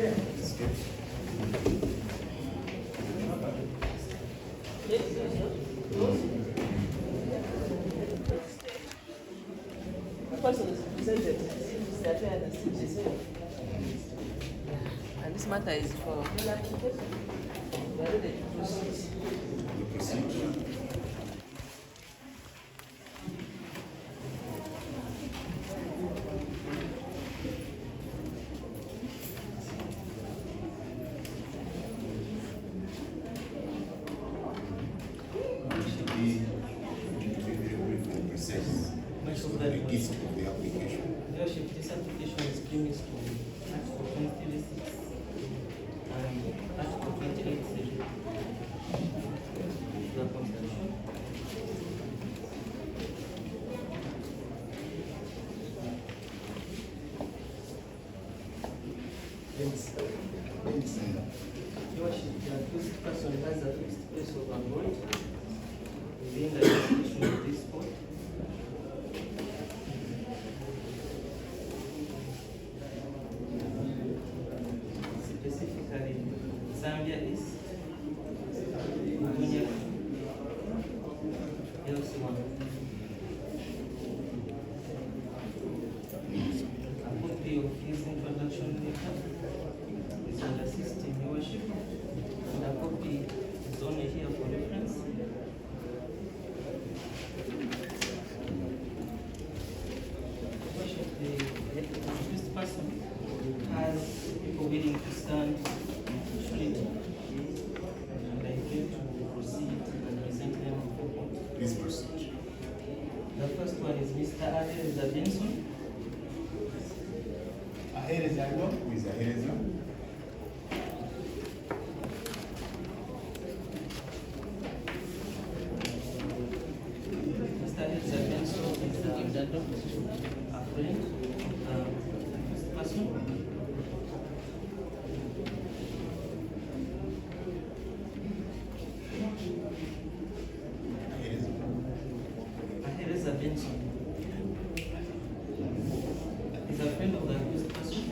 And this matter is for the gist of the application. Worship, this application is premised on Article 23(6) and Article 28(3) of the Constitution. Your worship, the accused person has a fixed place of abode within the jurisdiction of this court. Zambia is mukomera LC1. A copy of his introduction letter is on the system, Your worship, and a copy is only here for reference. Worship, the accused person has people willing to stand and I came to proceed and present them before court. Please proceed. The first one is Mr. Aweredwa Benson. Aweredwa, who is Aweredwa? Mr. Aweredwa Benson is a friend of the person. Aweredwa Benson is a friend of the accused person.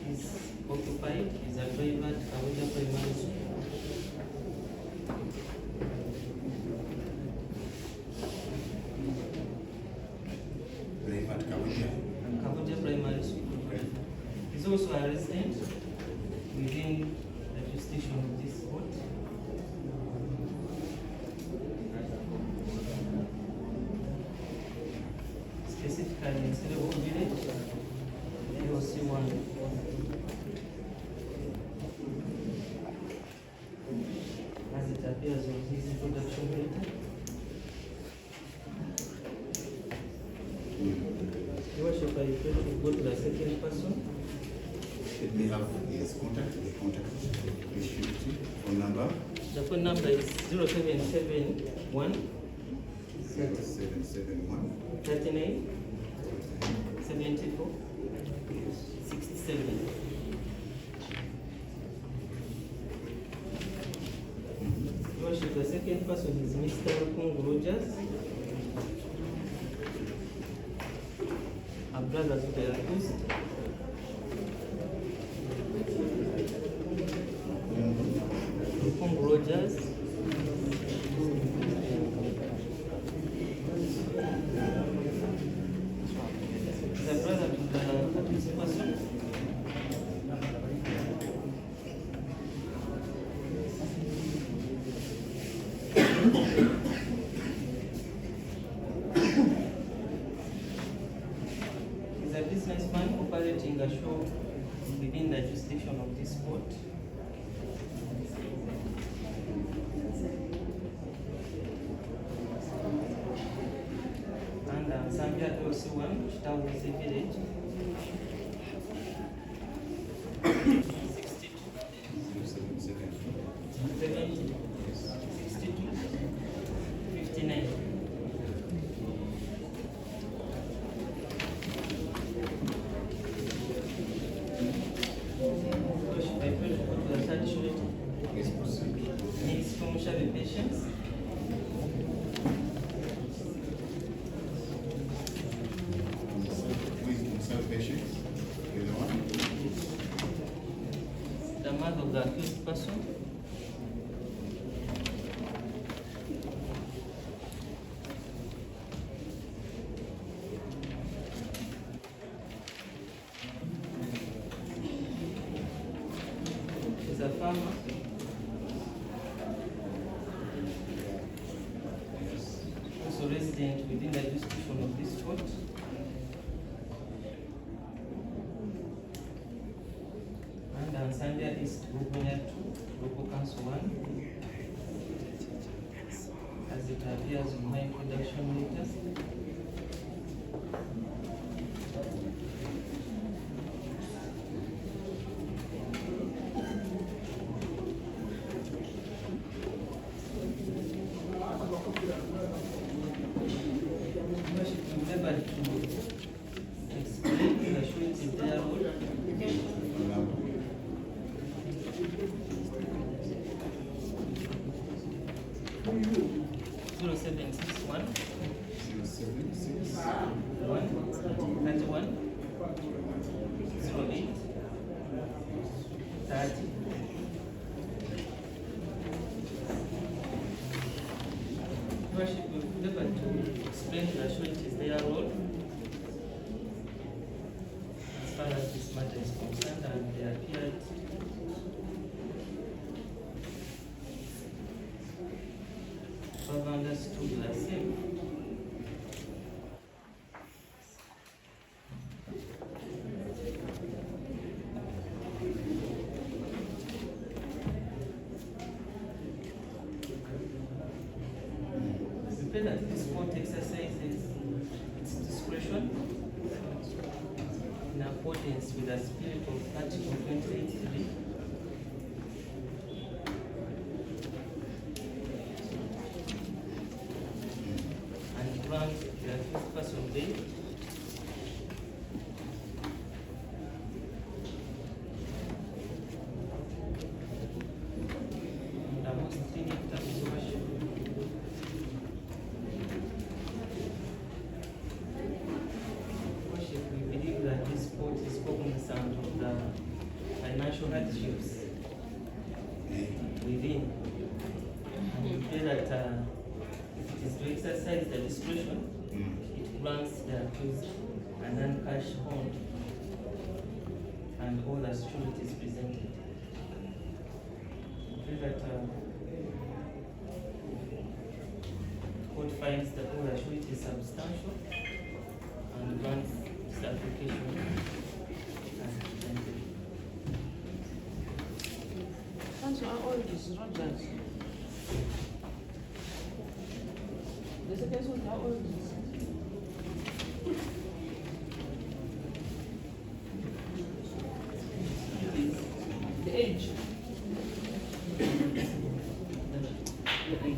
He's occupied, he's a driver at Kiwedde Primary School. Driver at Kiwedde. Kiwedde Primary School. Okay. He's also a resident within the jurisdiction of this court. Specifically in Celebo Village, LC1. As it appears on his introduction letter. Your worship, I request to go to the second person. Let me have his contact, the contact, the surety, phone number. The phone number is 0771 771 39 74 67. Your worship, the second person is Mr. Rogers, a brother to the accused. Rogers. The brother to the accused person. He's a businessman operating a shop within the jurisdiction of this court. And Zambia LC1, Kiwedde Village. 70, 62, 59. Worship, I pray to go to the third surety. Please proceed. Needs commercial patience. Who is the mother of the accused person. Is a farmer. Also resident within the jurisdiction of this court. And Ansambia East Mukomera 2, Local Council 1, as it appears in my production letters. Remember to explain the surety their role. Zero 761 1 31 08 30. Worship will endeavor to explain to the sureties their role as far as this matter is concerned, and they appeared to have understood the same. We pray that this court exercises its discretion in accordance with the spirit of Article 28.3 and grant the accused person bail in the most stringent terms of worship. Worship, we believe that this court is cognizant of the financial hardships within, and we pray that if it is to exercise the discretion, it grants the accused an uncashed bond and all the securities presented. We pray that court finds that all the surety is substantial and grants this application as presented. Council, how old is Rogers? The second one, how old is? The age. The age.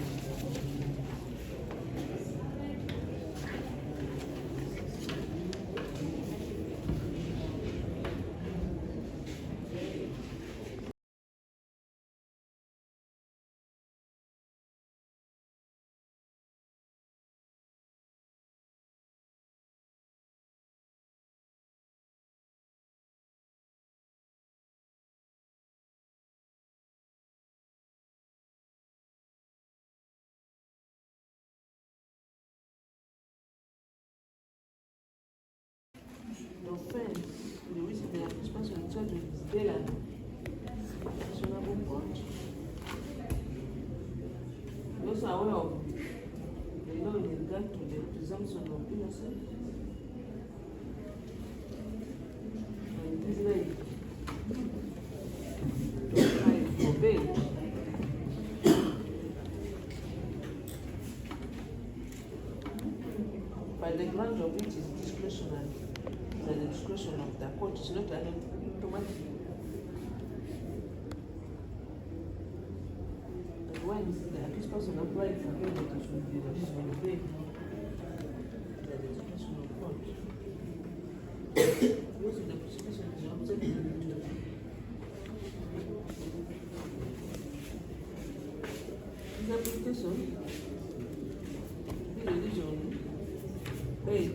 The offense to the which the accused person is charged with is bail and actionable bond. We also are aware of the law in regard to the presumption of innocence. And this way to apply for bail. By the grant of which is discretionary. At the discretion of the court, it's not an automatic. And when the accused person applied for bail, it should be released on bail. At the discretion of court. Most of the prosecution is observed. This application be released on bail.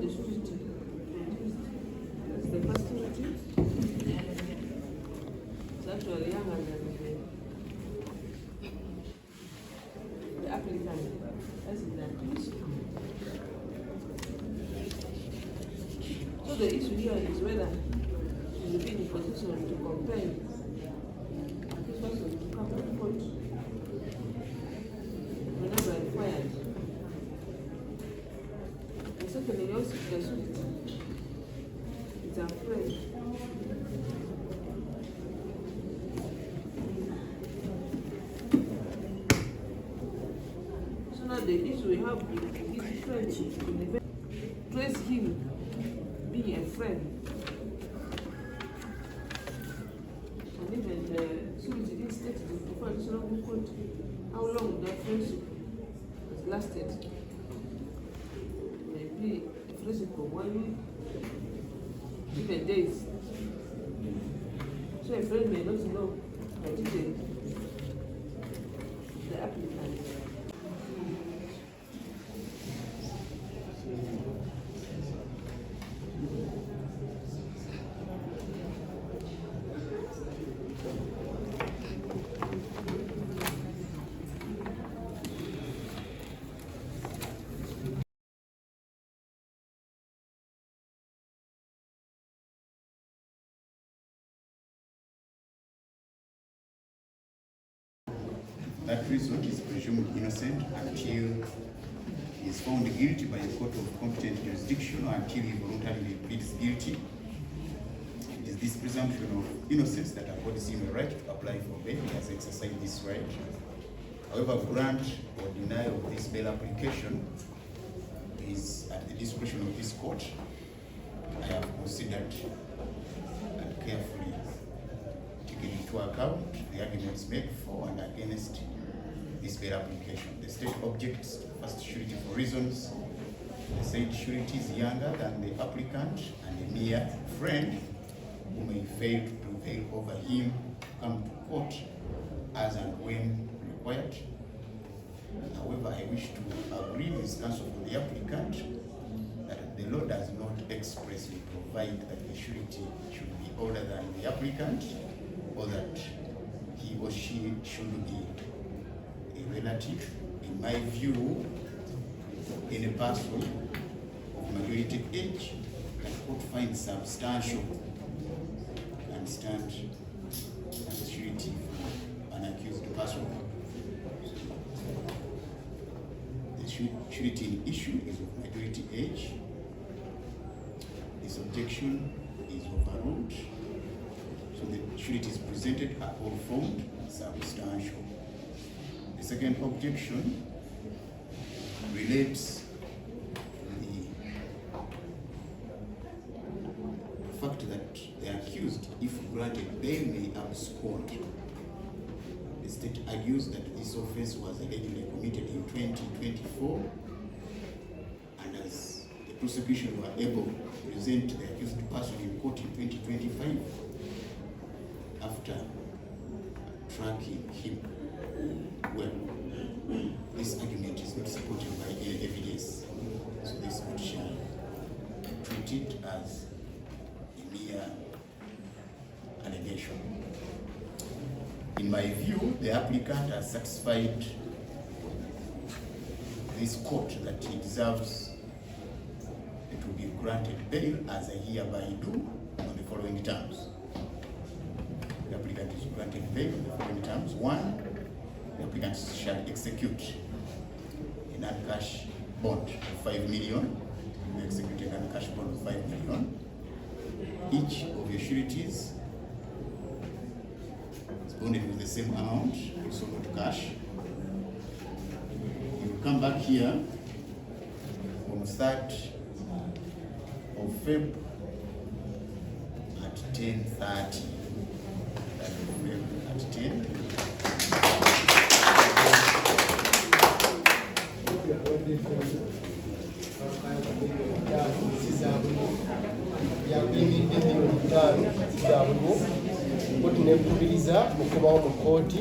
the surety produced. That's the first surety. It's actually younger than the applicant. That's the accused. So the issue here is whether she will be in position to compel this person to come to court whenever required. And secondly, also the surety is afraid so now the issue we have with his friend trace him being a friend. And even the surety didn't state it before additional court how long their friendship has lasted. Maybe a friendship for 1 week, even days. So a friend may not know that it is the applicant. That reason is presumed innocent until he is found guilty by a court of competent jurisdiction or until he voluntarily pleads guilty. It is this presumption of innocence that affords him a right to apply for bail. He has exercised this right. However, grant or denial of this bail application is at the discretion of this court. I have considered and carefully taken into account the arguments made for and against this bail application. The state objects first surety for reasons. The said surety is younger than the applicant and a mere friend who may fail to prevail over him to come to court as and when required. However, I wish to agree with counsel for the applicant that the law does not expressly provide that the surety should be older than the applicant, or that he or she should be a relative. In my view, in a person of majority age, the court finds substantial and stand as a surety for an accused person. The surety in issue is of majority age. This objection is overruled. So the sureties presented are all found substantial. The second objection relates to the fact that the accused, if granted bail, may abscond. The state argues that this offense was allegedly committed in 2024, and as the prosecution were able to present the accused person in court in 2025, after tracking him, well, this argument is not supported by any evidence, so this court shall treat it as a mere allegation. In my view, the applicant has satisfied this court that he deserves to be granted bail as I hereby do on the following terms. The applicant is granted bail on the following terms. 1, the applicant shall execute a non-cash bond of 5 million. You execute a non-cash bond of 5 million. Each of your sureties is bonded with the same amount, also not cash. You come back here on 3rd of February at 10:30. At 10. Tunekubiriza okubawo mu kooti,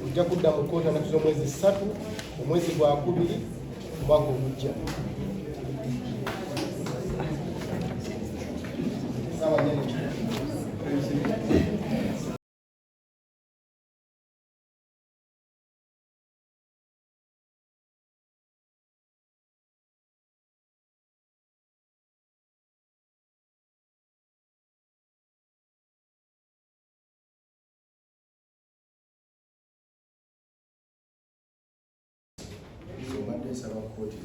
ojja kudda mu kooti anaku z'omwezi 3 omwezi gwa 2 omwaka ogujja. Nsaba kkooti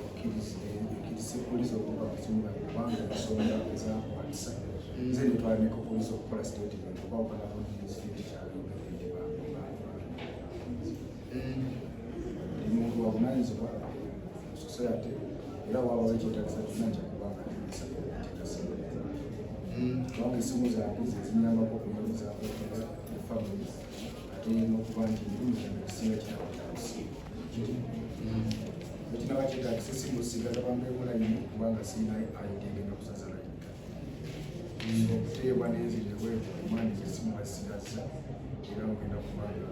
okkirizise poliisi okuva ku kibuga kubanga ensonga ezakwatisa nze netwalaneko poliisi okukola statement oba okalako n'ekifindi kyali muntu wabunanyizibwa mu society era waabawo ekyetagisa kinanja kubanga tekasi kubanga essimu zange zezinyambako okunyumizaako efamily ate n'okuba nti ndimukyanga kisinga kinaba kyetagisa essimu sigaza bambeekola nnyo kubanga sirina ayitengenda kusaza layinka okuteebwa nenzireweevu omwani essimu basigaza era ngenda kubanga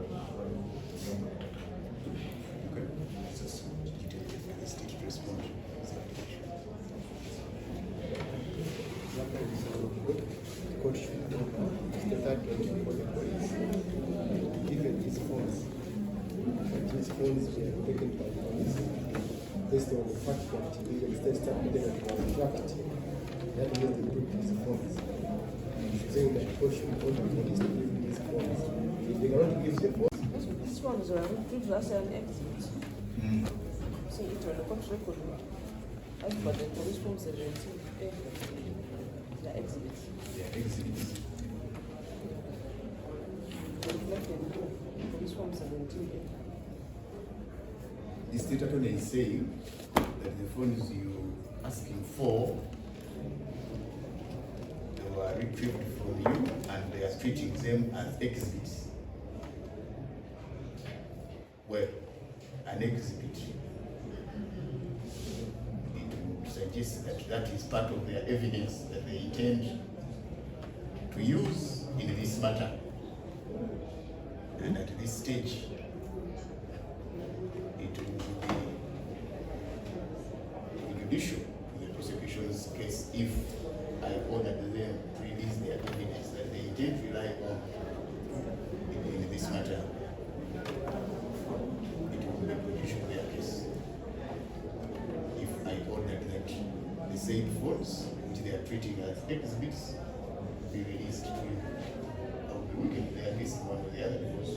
These phones were taken by the police based on the fact that the state started that was tracked. That means they took these phones. Saying that the should order the police to give these phones. If they cannot give the phones, This one is gives us an exit. See it on the court record. As for the police form 17, the exhibits. Reflected in police form 17. The state attorney is saying that the phones you're asking for, they were retrieved from you and they are treating them as exhibits. Well, an exhibit, it would suggest that that is part of their evidence that they intend to use in this matter. And at this stage, it will be judicial in the prosecution's case if I ordered them to release their evidence that they intend to rely on in this matter. It will be judicial their case. If I ordered that the said phones, which they are treating as exhibits, be released to you, I will be looking at their case one or the other because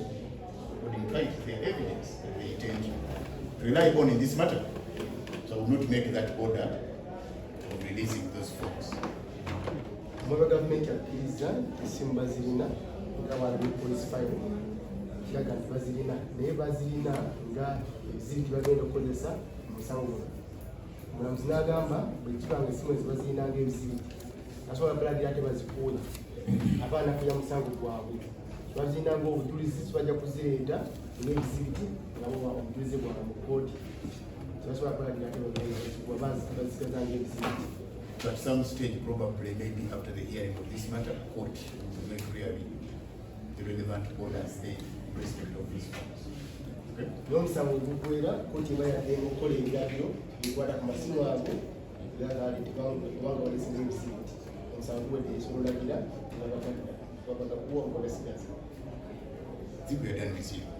what implies their evidence that they intend to rely on in this matter. So I will not make that order of releasing those phones. Mother government akkiriza essimu bazirina nga waliwo police file kiraga nti bazirina naye bazirina nga ebizibiti bagenda okukozesa mu musango guno. Omulamuzi n'agamba bwe kibanga essimu ezibazirina ng'ebizibiti asobola kuladira ate bazikuula abaana kuja musango gwabwe bazirina ng'obujulizi tibajja kuzireeta ng'ebizibiti nabo obujulizi bwabwe mu kkooti tebasobola kuladira ate bazisigaza ng'ebizibiti. At some stage, probably maybe after the hearing of this matter, court will make clearly the relevant orders in respect of these phones. Okay? N'omusango guggwera kkooti eba yaddenga okukola ebirabyo bikwata ku masimu ago gagali kubanga balesinga ebizibiti omusango guwedde esololagira nga bakakuwa okolesigaza. I think we are done with you.